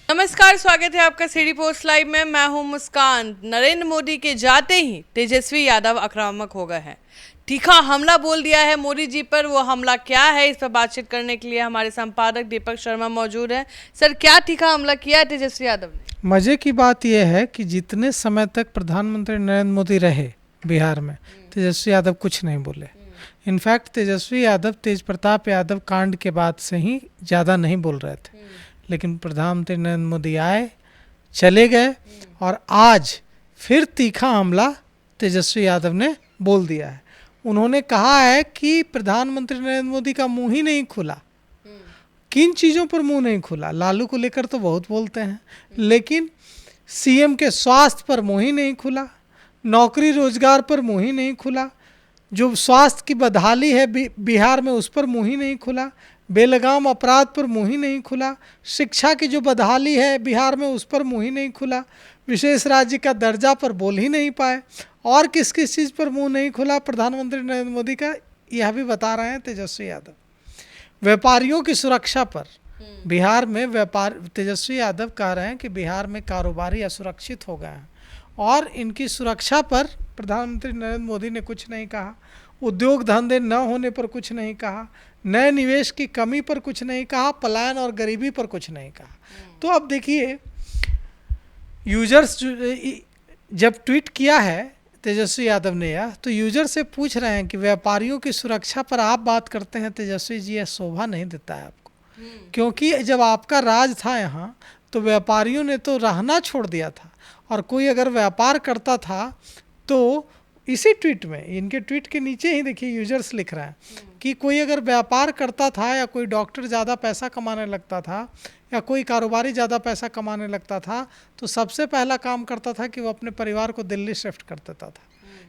नमस्कार, स्वागत है आपका सीडी पोस्ट लाइव में। मैं हूं मुस्कान। नरेंद्र मोदी के जाते ही तेजस्वी यादव आक्रामक हो गए हैं। तीखा हमला बोल दिया है मोदी जी पर। वो हमला क्या है, इस पर बातचीत करने के लिए हमारे संपादक दीपक शर्मा मौजूद हैं। सर, क्या तीखा हमला किया है तेजस्वी यादव ने? मजे की बात यह है कि जितने समय तक प्रधानमंत्री नरेंद्र मोदी रहे बिहार में, तेजस्वी यादव कुछ नहीं बोले। इनफैक्ट तेजस्वी यादव तेज प्रताप यादव कांड के बाद से ही ज़्यादा नहीं बोल रहे थे, लेकिन प्रधानमंत्री नरेंद्र मोदी आए, चले गए और आज फिर तीखा हमला तेजस्वी यादव ने बोल दिया है। उन्होंने कहा है कि प्रधानमंत्री नरेंद्र मोदी का मुंह ही नहीं खुला। किन चीज़ों पर मुंह नहीं खुला? लालू को लेकर तो बहुत बोलते हैं, लेकिन सीएम के स्वास्थ्य पर मुंह ही नहीं खुला, नौकरी रोजगार पर मुंह ही नहीं खुला, जो स्वास्थ्य की बदहाली है बिहार में उस पर मुंह ही नहीं खुला, बेलगाम अपराध पर मुंह ही नहीं खुला, शिक्षा की जो बदहाली है बिहार में उस पर मुंह ही नहीं खुला, विशेष राज्य का दर्जा पर बोल ही नहीं पाए। और किस किस चीज़ पर मुंह नहीं खुला प्रधानमंत्री नरेंद्र मोदी का, यह भी बता रहे हैं तेजस्वी यादव। व्यापारियों की सुरक्षा पर बिहार में तेजस्वी यादव कह रहे हैं कि बिहार में कारोबारी असुरक्षित हो गए हैं और इनकी सुरक्षा पर प्रधानमंत्री नरेंद्र मोदी ने कुछ नहीं कहा। उद्योग धंधे न होने पर कुछ नहीं कहा, नए निवेश की कमी पर कुछ नहीं कहा, पलायन और गरीबी पर कुछ नहीं कहा। तो अब देखिए, यूजर्स जब ट्वीट किया है तेजस्वी यादव ने यह, तो यूजर से पूछ रहे हैं कि व्यापारियों की सुरक्षा पर आप बात करते हैं तेजस्वी जी, यह शोभा नहीं देता है आपको। क्योंकि जब आपका राज था यहाँ तो व्यापारियों ने तो रहना छोड़ दिया था, और कोई अगर व्यापार करता था तो इसी ट्वीट में, इनके ट्वीट के नीचे ही देखिए यूजर्स लिख रहे हैं कि कोई अगर व्यापार करता था या कोई डॉक्टर ज़्यादा पैसा कमाने लगता था या कोई कारोबारी ज़्यादा पैसा कमाने लगता था तो सबसे पहला काम करता था कि वो अपने परिवार को दिल्ली शिफ्ट कर देता था,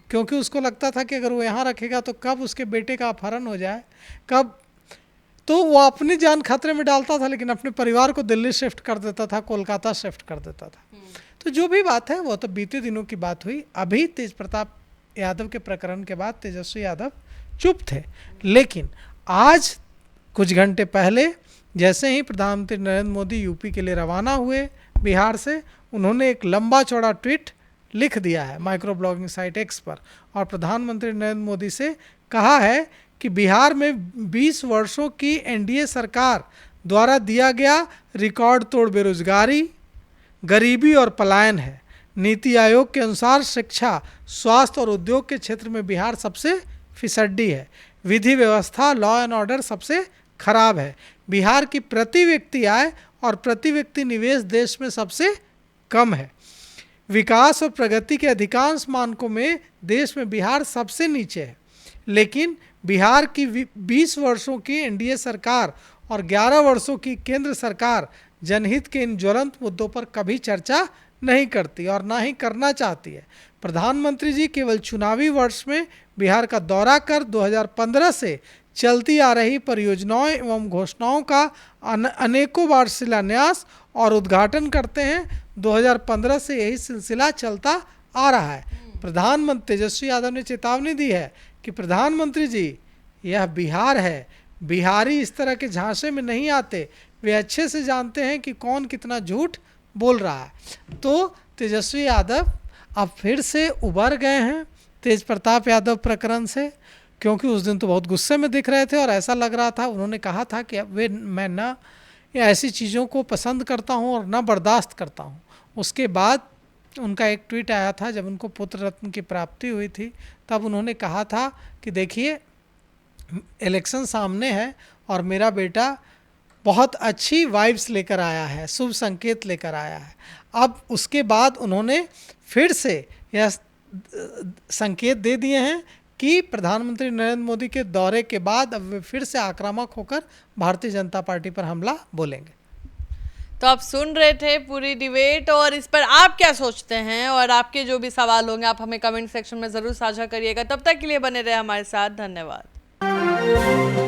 क्योंकि उसको लगता था कि अगर वो यहाँ रखेगा तो कब उसके बेटे का अपहरण हो जाए, कब, तो वो अपनी जान खतरे में डालता था, लेकिन अपने परिवार को दिल्ली शिफ्ट कर देता था, कोलकाता शिफ्ट कर देता था। तो जो भी बात है वो तो बीते दिनों की बात हुई। अभी तेज प्रताप यादव के प्रकरण के बाद तेजस्वी यादव चुप थे, लेकिन आज कुछ घंटे पहले जैसे ही प्रधानमंत्री नरेंद्र मोदी यूपी के लिए रवाना हुए बिहार से, उन्होंने एक लंबा चौड़ा ट्वीट लिख दिया है माइक्रो ब्लॉगिंग साइट एक्स पर, और प्रधानमंत्री नरेंद्र मोदी से कहा है कि बिहार में 20 वर्षों की एनडीए सरकार द्वारा दिया गया रिकॉर्ड तोड़ बेरोजगारी, गरीबी और पलायन है। नीति आयोग के अनुसार शिक्षा, स्वास्थ्य और उद्योग के क्षेत्र में बिहार सबसे फिसड्डी है। विधि व्यवस्था, लॉ एंड ऑर्डर सबसे खराब है। बिहार की प्रति व्यक्ति आय और प्रति व्यक्ति निवेश देश में सबसे कम है। विकास और प्रगति के अधिकांश मानकों में देश में बिहार सबसे नीचे है। लेकिन बिहार की 20 वर्षों की एनडीए सरकार और 11 वर्षों की केंद्र सरकार जनहित के इन ज्वलंत मुद्दों पर कभी चर्चा नहीं करती और ना ही करना चाहती है। प्रधानमंत्री जी केवल चुनावी वर्ष में बिहार का दौरा कर 2015 से चलती आ रही परियोजनाओं एवं घोषणाओं का अनेकों बार शिलान्यास और उद्घाटन करते हैं। 2015 से यही सिलसिला चलता आ रहा है। प्रधानमंत्री तेजस्वी यादव ने चेतावनी दी है कि प्रधानमंत्री जी, यह बिहार है, बिहारी इस तरह के झांसे में नहीं आते, वे अच्छे से जानते हैं कि कौन कितना झूठ बोल रहा है। तो तेजस्वी यादव अब फिर से उबर गए हैं तेज प्रताप यादव प्रकरण से, क्योंकि उस दिन तो बहुत गुस्से में दिख रहे थे और ऐसा लग रहा था, उन्होंने कहा था कि मैं ना ऐसी चीज़ों को पसंद करता हूं और ना बर्दाश्त करता हूं। उसके बाद उनका एक ट्वीट आया था जब उनको पुत्र रत्न की प्राप्ति हुई थी, तब उन्होंने कहा था कि देखिए, इलेक्शन सामने है और मेरा बेटा बहुत अच्छी वाइब्स लेकर आया है, शुभ संकेत लेकर आया है। अब उसके बाद उन्होंने फिर से यह संकेत दे दिए हैं कि प्रधानमंत्री नरेंद्र मोदी के दौरे के बाद अब वे फिर से आक्रामक होकर भारतीय जनता पार्टी पर हमला बोलेंगे। तो आप सुन रहे थे पूरी डिबेट, और इस पर आप क्या सोचते हैं, और आपके जो भी सवाल होंगे आप हमें कमेंट सेक्शन में ज़रूर साझा करिएगा। तब तक के लिए बने रहे हमारे साथ। धन्यवाद।